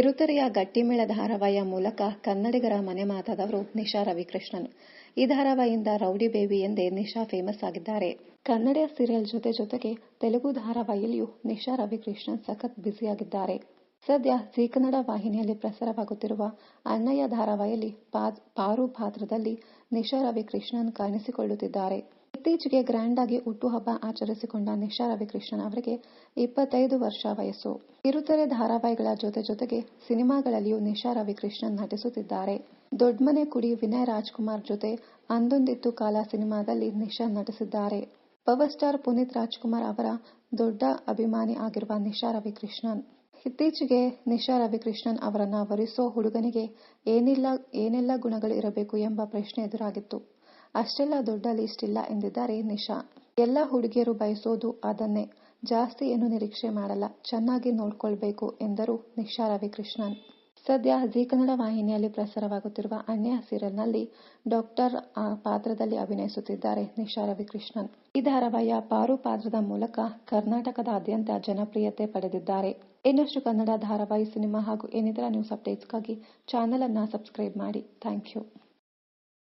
ಕಿರುತೆರೆಯ ಗಟ್ಟಿಮೇಳ ಧಾರಾವಾಹಿಯ ಮೂಲಕ ಕನ್ನಡಿಗರ ಮನೆ ಮಾತಾದವರು ನಿಶಾ ರವಿಕೃಷ್ಣನ್. ಈ ಧಾರಾವಾಹಿಯಿಂದ ರೌಡಿ ಬೇಬಿ ಎಂದೇ ನಿಶಾ ಫೇಮಸ್ ಆಗಿದ್ದಾರೆ. ಕನ್ನಡ ಸೀರಿಯಲ್ ಜೊತೆಗೆ ತೆಲುಗು ಧಾರಾವಾಹಿಯಲ್ಲಿಯೂ ನಿಶಾ ರವಿಕೃಷ್ಣನ್ ಸಖತ್ ಬ್ಯುಸಿಯಾಗಿದ್ದಾರೆ. ಸದ್ಯ ಜೀ ಕನ್ನಡ ವಾಹಿನಿಯಲ್ಲಿ ಪ್ರಸಾರವಾಗುತ್ತಿರುವ ಅಣ್ಣಯ್ಯ ಧಾರಾವಾಹಿಯಲ್ಲಿ ಪಾರು ಪಾತ್ರದಲ್ಲಿ ನಿಶಾ ರವಿಕೃಷ್ಣನ್ ಕಾಣಿಸಿಕೊಳ್ಳುತ್ತಿದ್ದಾರೆ. ಇತ್ತೀಚೆಗೆ ಗ್ರ್ಯಾಂಡ್ ಆಗಿ ಹುಟ್ಟುಹಬ್ಬ ಆಚರಿಸಿಕೊಂಡ ನಿಶಾ ರವಿಕೃಷ್ಣನ್ ಅವರಿಗೆ 25 ವರ್ಷ ವಯಸ್ಸು. ಕಿರುತೆರೆ ಧಾರಾವಾಹಿಗಳ ಜೊತೆಗೆ ಸಿನಿಮಾಗಳಲ್ಲಿಯೂ ನಿಶಾ ರವಿಕೃಷ್ಣನ್ ನಟಿಸುತ್ತಿದ್ದಾರೆ. ದೊಡ್ಮನೆ ಕುಡಿ ವಿನಯ್ ರಾಜ್ಕುಮಾರ್ ಜೊತೆ ಅಂದೊಂದಿತ್ತು ಕಾಲ ಸಿನಿಮಾದಲ್ಲಿ ನಿಶಾ ನಟಿಸಿದ್ದಾರೆ. ಪವರ್ ಸ್ಟಾರ್ ಪುನೀತ್ ರಾಜ್ಕುಮಾರ್ ಅವರ ದೊಡ್ಡ ಅಭಿಮಾನಿ ಆಗಿರುವ ನಿಶಾ ರವಿಕೃಷ್ಣನ್ ಇತ್ತೀಚೆಗೆ ನಿಶಾ ರವಿಕೃಷ್ಣನ್ ಅವರನ್ನ ವರಿಸೋ ಹುಡುಗನಿಗೆ ಏನೆಲ್ಲ ಗುಣಗಳು ಇರಬೇಕು ಎಂಬ ಪ್ರಶ್ನೆ ಎದುರಾಗಿತ್ತು. ಅಷ್ಟೆಲ್ಲ ದೊಡ್ಡ ಲಿಸ್ಟ್ ಇಲ್ಲ ಎಂದಿದ್ದಾರೆ ನಿಶಾ. ಎಲ್ಲ ಹುಡುಗಿಯರು ಬಯಸೋದು ಅದನ್ನೇ, ಜಾಸ್ತಿ ಏನು ನಿರೀಕ್ಷೆ ಮಾಡಲ್ಲ, ಚೆನ್ನಾಗಿ ನೋಡ್ಕೊಳ್ಬೇಕು ಎಂದರು ನಿಶಾ ರವಿಕೃಷ್ಣನ್. ಸದ್ಯ ಜೀ ಕನ್ನಡ ವಾಹಿನಿಯಲ್ಲಿ ಪ್ರಸಾರವಾಗುತ್ತಿರುವ ಅಣ್ಣಯ್ಯ ಸೀರಿಯಲ್ನಲ್ಲಿ ಡಾಕ್ಟರ್ ಪಾತ್ರದಲ್ಲಿ ಅಭಿನಯಿಸುತ್ತಿದ್ದಾರೆ ನಿಶಾ ರವಿಕೃಷ್ಣನ್. ಈ ಧಾರಾವಾಹಿಯ ಪಾರು ಪಾತ್ರದ ಮೂಲಕ ಕರ್ನಾಟಕದಾದ್ಯಂತ ಜನಪ್ರಿಯತೆ ಪಡೆದಿದ್ದಾರೆ. ಇನ್ನಷ್ಟು ಕನ್ನಡ ಧಾರಾವಾಹಿ, ಸಿನಿಮಾ ಹಾಗೂ ಇನ್ನಿತರ ನ್ಯೂಸ್ ಅಪ್ಡೇಟ್ಸ್ಗಾಗಿ ಚಾನೆಲ್ ಅನ್ನು ಸಬ್ಸ್ಕ್ರೈಬ್ ಮಾಡಿ. Thank you.